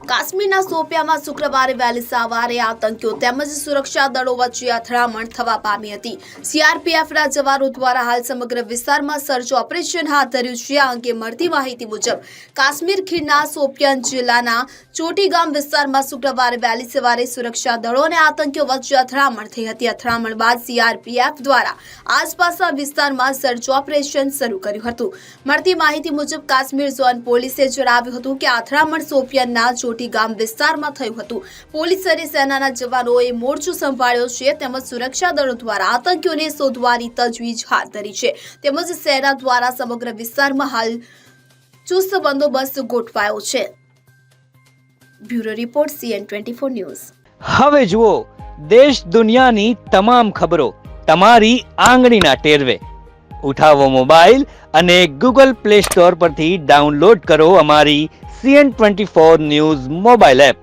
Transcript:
કાશ્મીરના શોપિયામાં શુક્રવારે વહેલી સવારે આતંકીઓ તેમજ સુરક્ષા દળો વચ્ચે અથડામણ થવા પામી હતી। સીઆરપીએફના જવાનો દ્વારા હાલ સમગ્ર વિસ્તારમાં સર્ચ ઓપરેશન હાથ ધર્યું છે। આ અંગે મળતી માહિતી મુજબ કાશ્મીર ખીણના શોપિયાન જિલ્લાના ચોટી ગામ વિસ્તારમાં શુક્રવારે વહેલી સવારે સુરક્ષા દળો અને આતંકીઓ વચ્ચે અથડામણ થઈ હતી। અથડામણ બાદ સીઆરપીએફ દ્વારા આસપાસના વિસ્તારમાં સર્ચ ઓપરેશન શરૂ કર્યું હતું। મળતી માહિતી મુજબ કાશ્મીર ઝોન પોલીસે જણાવ્યું હતું કે અથડામણ શોપિયાનના ચોટી ગામ વિસ્તારમાં થયું હતું। પોલીસ અને સેનાના જવાનોએ મોરચો સંભાળ્યો છે તેમજ સુરક્ષા દળો દ્વારા આતંકીઓને શોધવાની તજવીજ હાથ ધરી છે તેમજ સેના દ્વારા સમગ્ર વિસ્તારમાં હાલ ચુસ્ત બંદોબસ્ત ગોઠવાયો છે। Bureau report CN24 news. હવે જુઓ દેશ દુનિયાની તમામ ખબરો તમારી આંગળીના ટેરવે। ઉઠાવો મોબાઈલ અને Google Play Store પરથી ડાઉનલોડ કરો અમારી CN24 ન્યૂઝ મોબાઈલ એપ।